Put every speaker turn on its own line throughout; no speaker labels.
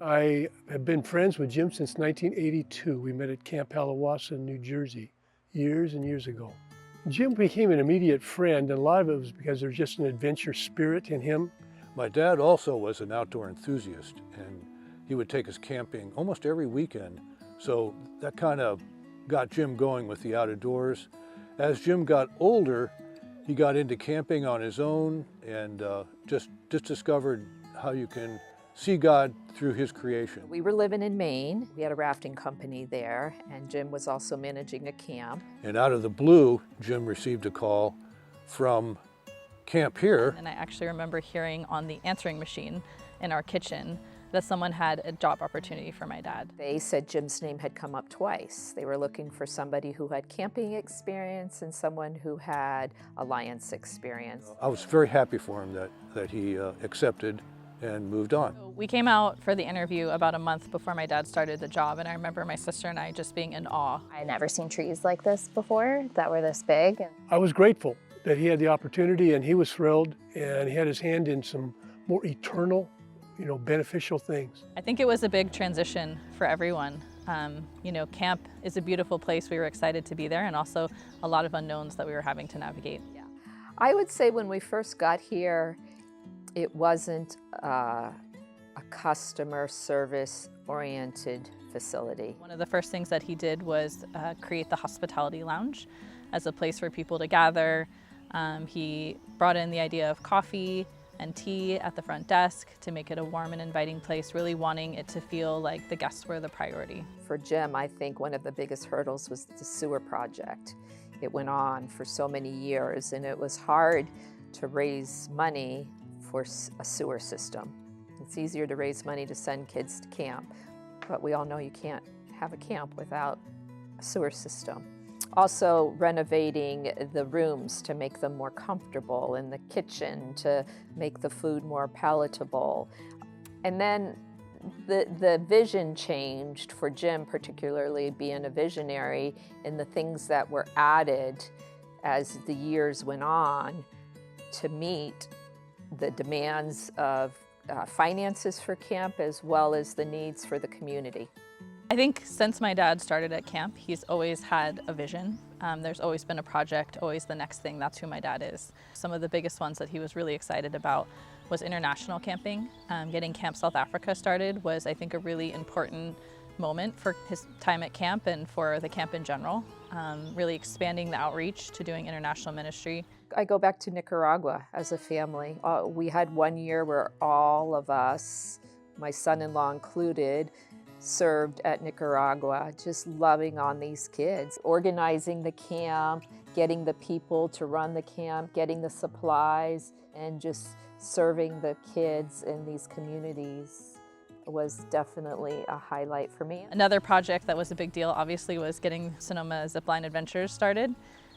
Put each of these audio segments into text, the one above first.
I have been friends with Jim since 1982. We met at Camp Halawassa, New Jersey, years and years ago. Jim became an immediate friend, and a lot of it was because there's just an adventure spirit in him.
My dad also was an outdoor enthusiast, and he would take us camping almost every weekend. So that kind of got Jim going with the outdoors. As Jim got older, he got into camping on his own and just discovered how you can see God through his creation.
We were living in Maine. We had a rafting company there, and Jim was also managing a camp.
And out of the blue, Jim received a call from camp here.
And I actually remember hearing on the answering machine in our kitchen that someone had a job opportunity for my dad.
They said Jim's name had come up twice. They were looking for somebody who had camping experience and someone who had Alliance experience.
I was very happy for him that he accepted and moved on.
We came out for the interview about a month before my dad started the job, and I remember my sister and I just being in awe.
I had never seen trees like this before that were this big.
I was grateful that he had the opportunity, and he was thrilled, and he had his hand in some more eternal, beneficial things.
I think it was a big transition for everyone. Camp is a beautiful place. We were excited to be there, and also a lot of unknowns that we were having to navigate.
Yeah. I would say when we first got here, it wasn't a customer service oriented facility.
One of the first things that he did was create the hospitality lounge as a place for people to gather. He brought in the idea of coffee and tea at the front desk to make it a warm and inviting place, really wanting it to feel like the guests were the priority.
For Jim, I think one of the biggest hurdles was the sewer project. It went on for so many years, and it was hard to raise money for a sewer system. It's easier to raise money to send kids to camp, but we all know you can't have a camp without a sewer system. Also renovating the rooms to make them more comfortable, in the kitchen to make the food more palatable. And then the vision changed for Jim, particularly being a visionary, in the things that were added as the years went on to meet the demands of finances for camp as well as the needs for the community.
I think since my dad started at camp, he's always had a vision. There's always been a project, always the next thing. That's who my dad is. Some of the biggest ones that he was really excited about was international camping. Getting Camp South Africa started was, I think, a really important moment for his time at camp and for the camp in general. Really expanding the outreach to doing international ministry.
I go back to Nicaragua as a family. We had one year where all of us, my son-in-law included, served at Nicaragua, just loving on these kids, organizing the camp, getting the people to run the camp, getting the supplies, and just serving the kids in these communities was definitely a highlight for me.
Another project that was a big deal, obviously, was getting Sonoma Zipline Adventures started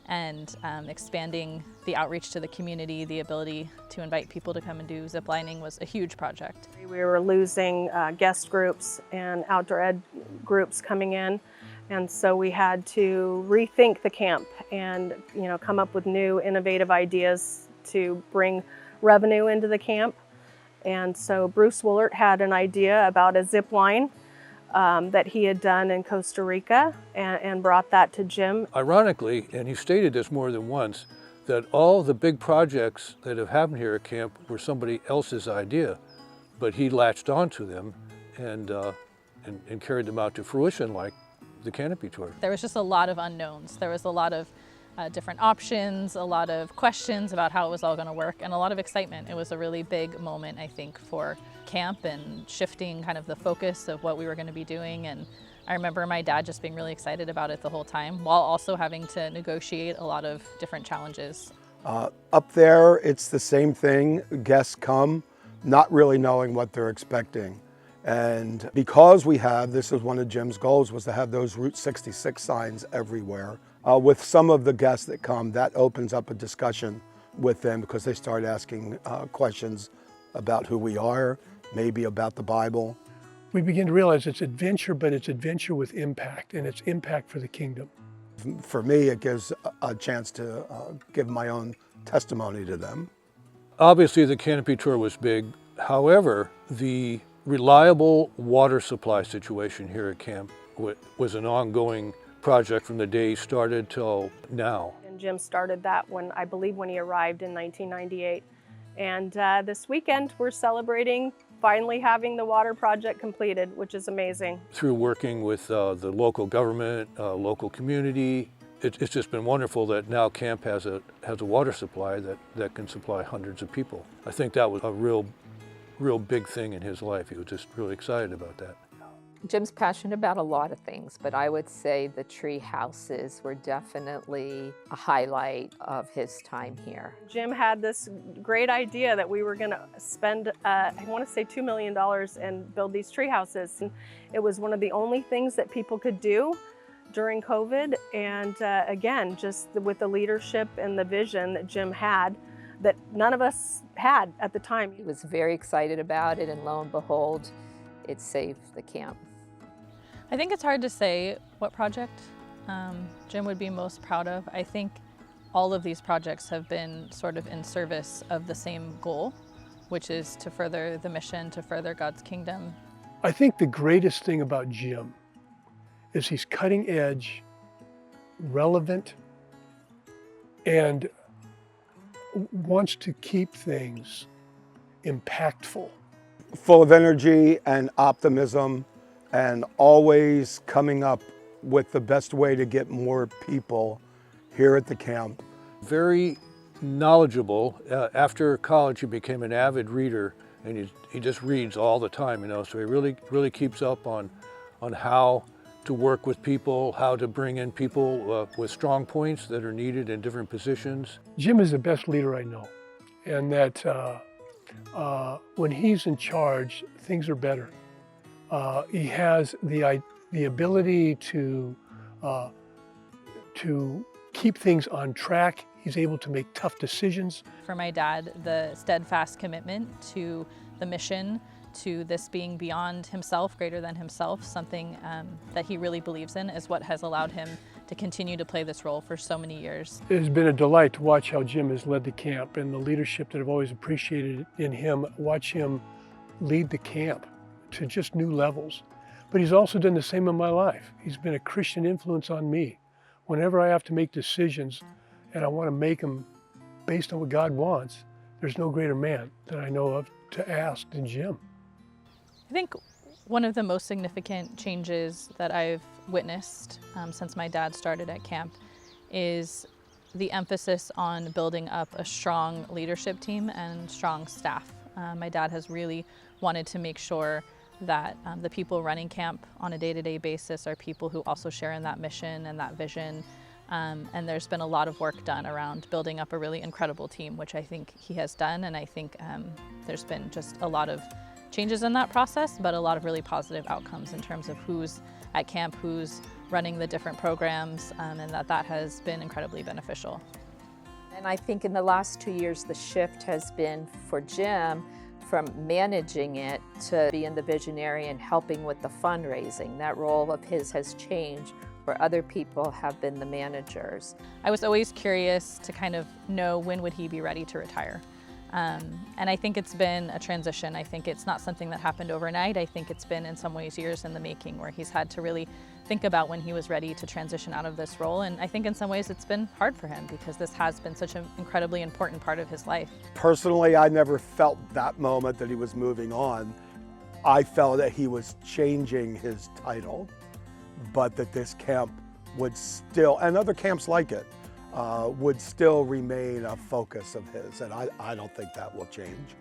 and expanding the outreach to the community. The ability to invite people to come and do ziplining was a huge project.
We were losing guest groups and outdoor ed groups coming in, and so we had to rethink the camp and come up with new innovative ideas to bring revenue into the camp. And so Bruce Woolert had an idea about a zip line that he had done in Costa Rica and brought that to Jim.
Ironically, and he stated this more than once, that all the big projects that have happened here at camp were somebody else's idea, but he latched onto them and carried them out to fruition, like the canopy tour.
There was just a lot of unknowns. There was a lot of different options, a lot of questions about how it was all going to work, and a lot of excitement. It was a really big moment, I think, for camp and shifting kind of the focus of what we were going to be doing. And I remember my dad just being really excited about it the whole time, while also having to negotiate a lot of different challenges.
Up there, it's the same thing. Guests come not really knowing what they're expecting. And because this is one of Jim's goals, was to have those Route 66 signs everywhere. With some of the guests that come, that opens up a discussion with them because they start asking questions about who we are, maybe about the Bible.
We begin to realize it's adventure, but it's adventure with impact, and it's impact for the kingdom.
For me, it gives a chance to give my own testimony to them.
Obviously, the canopy tour was big. However, the reliable water supply situation here at camp was an ongoing project from the day he started till now.
And Jim started that when, I believe, when he arrived in 1998. And this weekend we're celebrating finally having the water project completed, which is amazing.
Through working with the local government, local community, it's just been wonderful that now camp has a water supply that can supply hundreds of people. I think that was a real big thing in his life. He was just really excited about that.
Jim's passionate about a lot of things, but I would say the tree houses were definitely a highlight of his time here.
Jim had this great idea that we were going to spend, I want to say $2 million and build these tree houses. And it was one of the only things that people could do during COVID. And again, just with the leadership and the vision that Jim had that none of us had at the time.
He was very excited about it, and lo and behold, it saved the camp.
I think it's hard to say what project Jim would be most proud of. I think all of these projects have been sort of in service of the same goal, which is to further the mission, to further God's kingdom.
I think the greatest thing about Jim is he's cutting edge, relevant, and wants to keep things impactful.
Full of energy and optimism, and always coming up with the best way to get more people here at the camp.
Very knowledgeable. After college, he became an avid reader, and he just reads all the time, so he really keeps up on how to work with people, how to bring in people with strong points that are needed in different positions.
Jim is the best leader I know, and that when he's in charge, things are better. He has the ability to keep things on track. He's able to make tough decisions.
For my dad, the steadfast commitment to the mission, to this being beyond himself, greater than himself, something that he really believes in, is what has allowed him to continue to play this role for so many years.
It has been a delight to watch how Jim has led the camp, and the leadership that I've always appreciated in him, watch him lead the camp to just new levels. But he's also done the same in my life. He's been a Christian influence on me. Whenever I have to make decisions and I want to make them based on what God wants, there's no greater man that I know of to ask than Jim.
I think one of the most significant changes that I've witnessed since my dad started at camp is the emphasis on building up a strong leadership team and strong staff. My dad has really wanted to make sure that the people running camp on a day-to-day basis are people who also share in that mission and that vision. And there's been a lot of work done around building up a really incredible team, which I think he has done. And I think there's been just a lot of changes in that process, but a lot of really positive outcomes in terms of who's at camp, who's running the different programs, and that has been incredibly beneficial.
And I think in the last 2 years, the shift has been for Jim from managing it to being the visionary and helping with the fundraising. That role of his has changed, where other people have been the managers.
I was always curious to kind of know when would he be ready to retire. And I think it's been a transition. I think it's not something that happened overnight. I think it's been in some ways years in the making, where he's had to really think about when he was ready to transition out of this role. And I think in some ways it's been hard for him, because this has been such an incredibly important part of his life.
Personally, I never felt that moment that he was moving on. I felt that he was changing his title, but that this camp would still, and other camps like it, would still remain a focus of his, and I don't think that will change.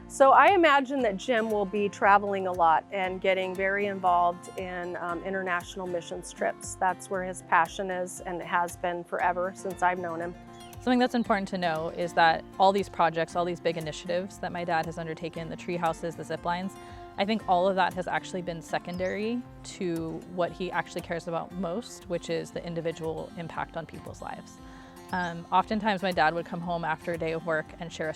So I imagine that Jim will be traveling a lot and getting very involved in international missions trips. That's where his passion is, and it has been forever since I've known him.
Something that's important to know is that all these projects, all these big initiatives that my dad has undertaken, the tree houses, the zip lines, I think all of that has actually been secondary to what he actually cares about most, which is the individual impact on people's lives. Oftentimes my dad would come home after a day of work and share a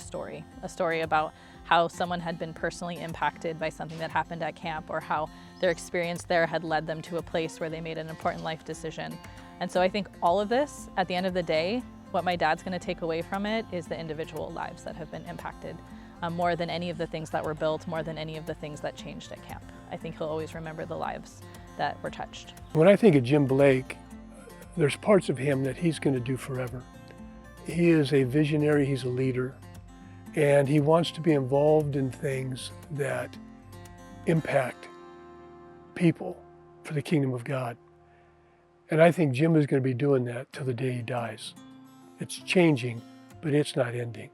story about how someone had been personally impacted by something that happened at camp, or how their experience there had led them to a place where they made an important life decision. And so I think all of this, at the end of the day, What my dad's going to take away from it is the individual lives that have been impacted, more than any of the things that were built, more than any of the things that changed at camp. I think he'll always remember the lives that were touched.
When I think of Jim Blake, there's parts of him that he's going to do forever. He is a visionary, he's a leader, and he wants to be involved in things that impact people for the kingdom of God. And I think Jim is going to be doing that till the day he dies. It's changing, but it's not ending.